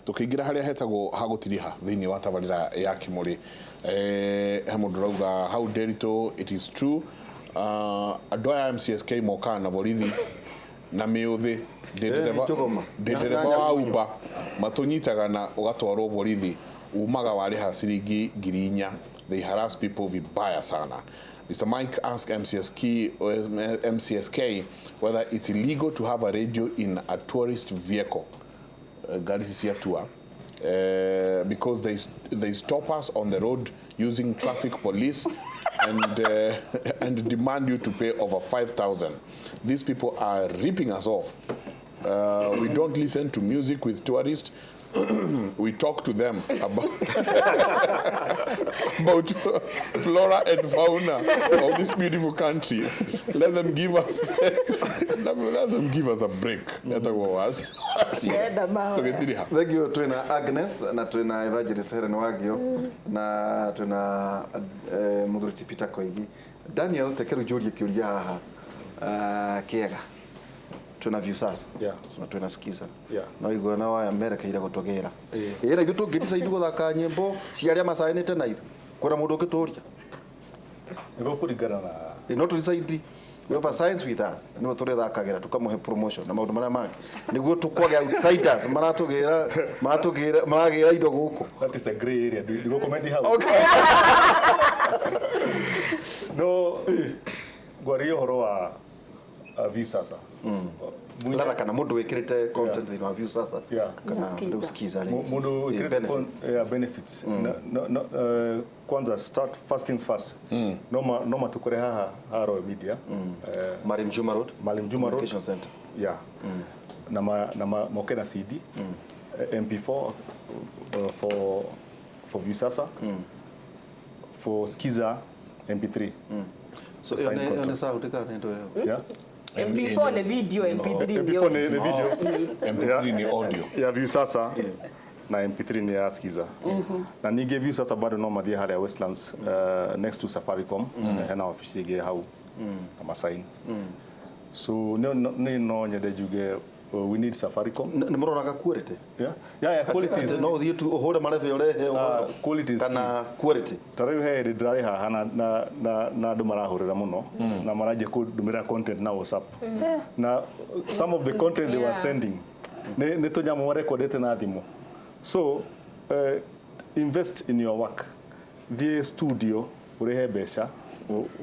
tukiingira haria hetagwo hagutiriha thiini wa tabarira ya Kimuri he mundu rauga how derito it is true adoya MCSK moka na borithi na miuthi ndereba wa Uber matunyitaga na ugatwarwo borithi umaga wariha ciringi 4,000. They harass people vibaya sana. Mr. Mike asked MCSK whether it's illegal to have a radio in a tourist vehicle. Tour, because they stop us on the road using traffic police and demand you to pay over 5,000. These people are ripping us off. We don't listen to music with tourists. We talk to them about flora and fauna of this beautiful country. Let them give us a break. Thank you to Agnes na tuna Evangelist Helen Wagio na tuna Mudhuriti Peter Koigi. Daniel tekeru juri kiuria haha kiega. Tuna view sasa tunasikiza no igwa na wa America ira gutogera ira ithu tungitisa idugo thaka nyimbo ciaria masainite na ithu kwera mundu ukituria ego kurigana na no tulisaidi we have science with us no turi thakagira tukamuhe promotion na maundu maria mangi niguo tukwage outsiders maratugira maragira ido guku. That is a gray area. Do you go comment how? Okay. No gwario horo wa view sasa ladha kana mundu wikirite content in view sasa kana uskiza mundu wikirite benefits kwanza start first things first noma tukore haha Royal Media Malim Juma Road Communication Center na mokena CD MP4 for view sasa for Skiza MP3 so ene saa utika nendo MP4 ni video, MP3 ni audio. MP3 ni audio. Ya view sasa na MP3 ni ya Skiza. Na nige view sasa bado no madhi hali ya Westlands next to Safaricom hena office ge hau kama sign. So no nyede juge we need Safaricom. Ni murona ka quality. Yeah quality is no the to hold marefe ore quality is kana quality. Tarayu he ndrai ha na ndu marahurira muno na maraje kudumira content na WhatsApp. Na some of the content they were sending ne to nyamo recordete na thimu. So invest in your work. The studio urehe besha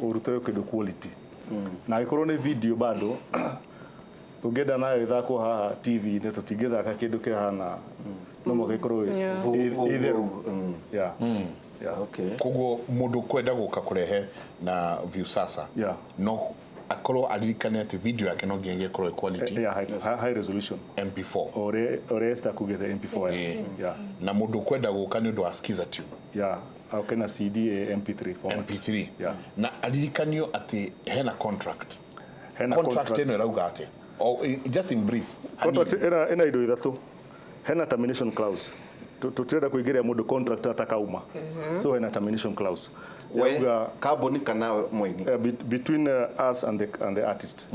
urutoyo kedo quality. Na ikorwo ne video bado tugeda nayo ithako haha TV ne tutigeda ka kindu ke hana no mo gikoro either okay kugo mundu kwenda guka kurehe na view sasa no akoro adirikane ati video yake no ngenge koro quality high resolution MP4 ore esta kugeta MP4 na mundu kwenda guka ni ndu askiza tu au kana CD MP3 format MP3 na adirikanio ati hena contract eno rauga ati just in brief contract ena ido ithatu hena termination clause tutreda kuigeria mundu contract atakauma so hena termination clause ya carbon kana moini between us and the artist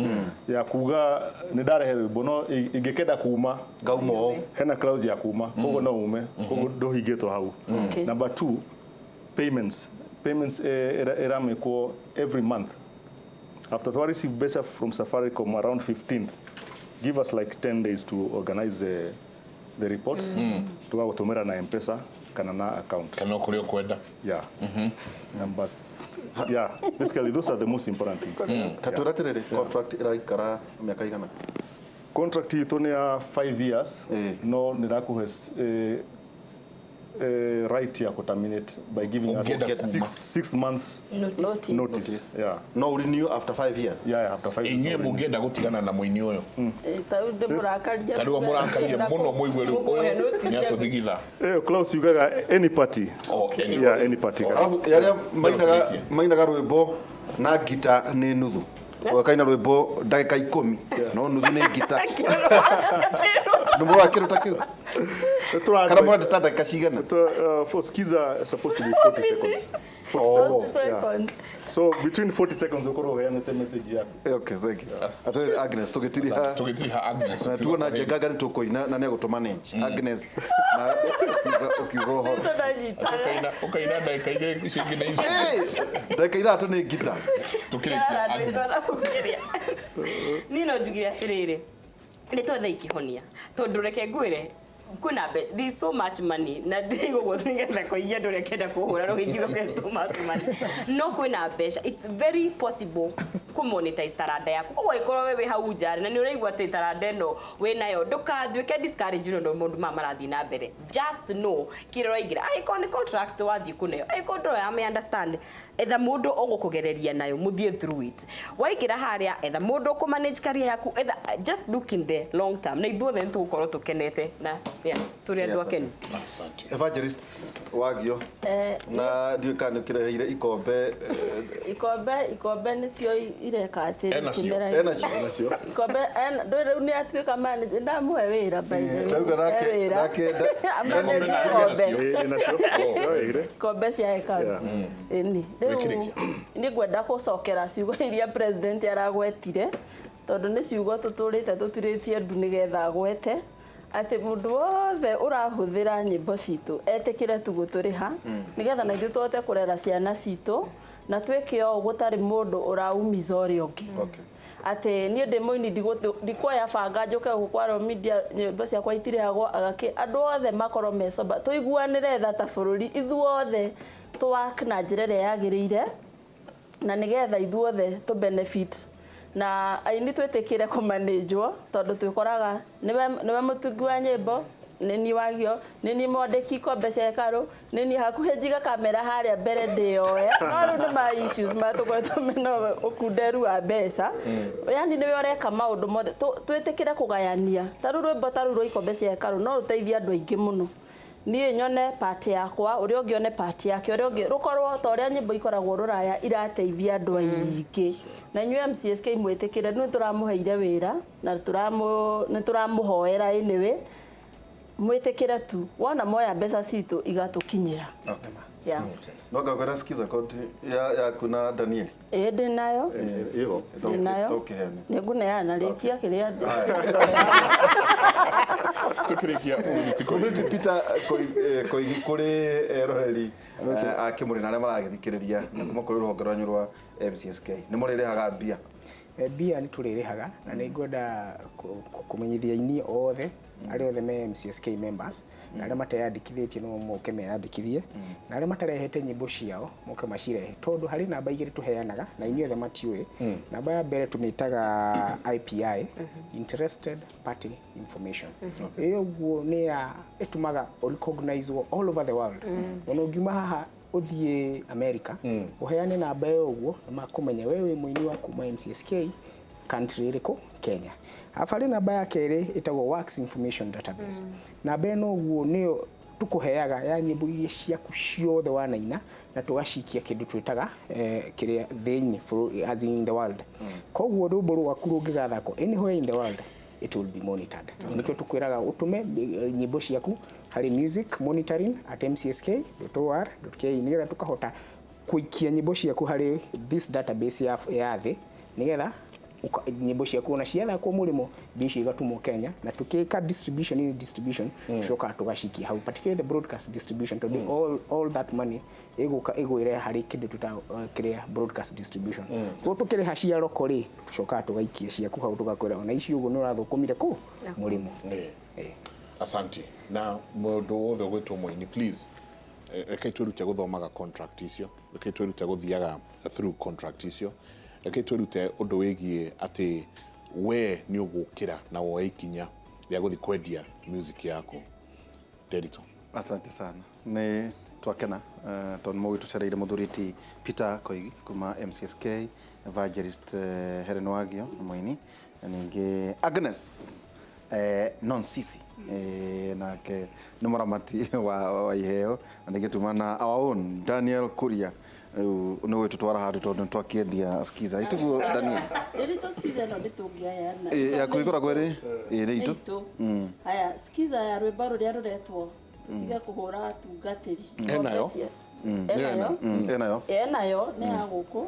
ya kuga ni dare hero bono igekeda kuuma gaumo hena clause ya kuuma kogo no ume kogo do higeto hau. Number 2 payments era meko every month after we receive better from Safaricom around 15th. Give us like 10 days to organize the reports. Tugagutumira na M-Pesa kana na account. Kana kurio kwenda. But basically those are the most important things. Taturatirere contract iraikara miaka igana. Contract itu ni 5 years. No nirakuhe right ya terminate by giving us 6 months notice. No renew after 5 years. After 5 years. Inye mugenda gutigana na muini uyo. Taude murakaria. Kariwa murakaria muno muigwe uyo ni atuthigitha. Close yugaga any party. Any party. Yaria mainaga rwimbo na gita ni nuthu. Wakaina rwimbo ndagika 10 no nuthu ni gita. Ndumo akiruta kiu. Kana mwana tata kashigana. For skiza supposed to be 40 seconds. 40 seconds. So between 40 seconds ukoro yanete message yako. Okay, thank you. Atari Agnes tugitiriha Agnes na tuona jegaga ni tukoina na nego to manage Agnes na ukigoho ukaina dakika ile shingine hizo dakika ithatu ni gita tukirikia Nino njugira atiriri ni twethe ikihonia tondu reke ngwire kuna there is so much money na ndigo guthingetha koiya ndore kenda kuhura ruhingiro ke so much money no kuna mbeca it's very possible ku monetize taranda yaku koguo ikorwo wewe hau njari na ni uraigwa ati taranda no we nayo ndukathuike discourage no mundu marathi na mbere just know kiriro ingira icon contract wathi kuneyo ikondo ya me understand etha mundu ogukugereria nayo muthie through it waikira haria etha mundu ku manage career yaku etha just look in the long term na ithuothe nitugukorwo tukenete na turi andu akeni. Asante. Evangelist Wagio na ndio kana kireheire ikombe nicio ireka atiri kimera enacio ikombe ndore ni atuika manager ndamuhe wira by the way nake ikombe cia eka ni ni gwenda gucokera ciugo iria president aragwetire tondu ni ciugo tuturite tutiritie ndu nigetha agwete ati mundu wothe urahuthira nyimbo citu etikire tu guturiha nigetha na ithu twote kurera ciana citu na twike o gutari mundu uraumiza uri ungi ati ni ndi moini ndikoya banga njuke gukwaro media nyimbo cia kwa itire agwa agaki andu othe makoro mecoba tuiguanire tha ta bururi ithuothe twak na njirere yagirire na nigetha ithuothe tu benefit na aini twetekire ku managewo tondu twikoraga niwe mutungi wa nyimbo nini Wagio nini mwandiki ikombe cia Hekalu nini hakuhe njiga kamera haria mbere ndioe no ni ma issues matukwetwo meno ukunderu wa mbeca yani niwe ureka maundu mothe twetekire kugayania taru rwimbo taru ikombe cia Hekalu no ruteithia andu aingi muno nie nyone part yakwa uri ungione part yake uri ungi rukorwo ta uria nyimbo ikoragwo ruraya irateithia andu aingi na nywe MCSK mwetekire no turamuheire wira na turamuhoera anyway mwetekire tu wona moya mbeca citu igatukinyira okay no gakora skiza kodi ya kuna Daniel ndi nayo iyo tokehene niguneana rikia kiria tukirikia Peter kuri roreri akimuri na maragithikiriria na kuma kuri ruhonge rwanyu rwa MCSK ni murirehaga mbia mbia ni turirehaga na ni ngoda kumenyithia ini othe ari othe me MCSK members na aria mateyandikithitie no moke meyandikithie na aria matarehete nyimbo ciao moke macirehe tondu hari namba igiri tuheanaga na ini othe matiwe namba ya mbere tumitaga IPI interested party information iyo guo ni ya etumaga recognized all over the world ono ngiuma haha uthie America uheane namba iyo guo makumenya wewe muini wa kuma MCSK country riko Kenya afari namba ya kere itagwo Works Information Database namba eno guo ni tukuheaga ya nyimbo iria ciaku ciothe wanaina na tugashikia kindu twitaga kiria thini as in the world koguo rwimbo rwaku rungigathako anywhere in the world it will be monitored nikyo tukwiraga utume nyimbo ciaku hari music monitoring at mcsk.or.ke nigetha tukahota kuikia nyimbo ciaku hari this database ya thi nigetha nyimbo ciaku na ciatha kwa murimo bici igatumwo Kenya na tukika distribution tucoka tugashikia hau particularly the broadcast distribution to all that money igwire hari kindu tuta kiria broadcast distribution ko tukire hashia lokori tucoka tugaikia ciaku hau tugakwira na icio ugo nurathukumire ku murimo asante na mundu wothe gwitwo muini please reke twirute guthomaga contract icio reke twirute guthiaga through contract icio reke twirute undu wigie ati we ni ugukira na woe ikinya ria guthi kwendia music yako Derito. Asante sana ni twakena ton mo tucereire muthuriti Peter Koigi kuma MCSK Evangelist Helen Wagio muini ningi Agnes non sisi nake ni muramati wa iheo ningi tumana our own Daniel Kuria riu ni gwitutwara handu tondu twakiendia skiza ituguo Daniel Rito skiza no nditungiayana. ya kwigora gweri iri itu Haya skiza ya rwimbo ruria ruretwo tiga kuhura tungatiri. Enayo? Enayo ni ya guku.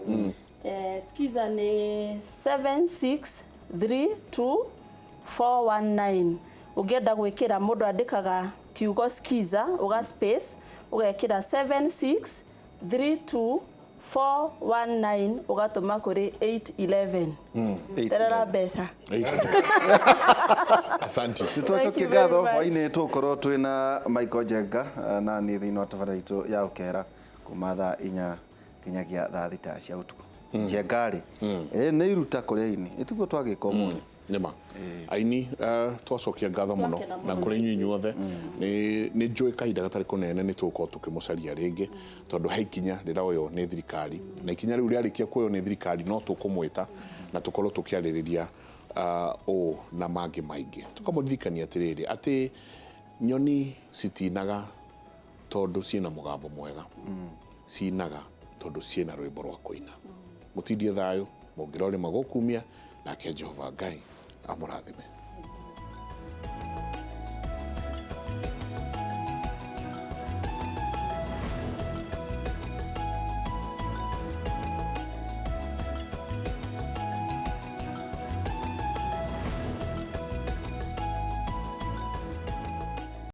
Skiza ni 7632 ugienda gwikira mundu andikaga kiugo skiza uga space ugekira 7632 ugatuma kuri 811 terera mbeca. Asante. Nitwacokia ngatho hwaini tukorwo twina Michael Njenga na ni thiini wa tabara itu ya ukera kuma thaa 4 kinyagia thaa 6 cia utuku. Njengari ni iruta kuria ini ituguo twagika umuthi nima aini twacokia ngatho muno na kuri inyu inyuothe ni njui kahinda gatari kunene ni tuko tukimucaria ringi tondu haikinya rira uyo ni thirikari na ikinya riu riarikia kuyo ni thirikari no tukumwita na tukorwo tukiaririria o na mangi maingi tukamuririkania atiriri ati nyoni citinaga tondu ciina mugambo mwega cinaga tondu ciina rwimbo rwa kuina mutindie thayo mungirori magukumia nake Jehova Ngai amurathime.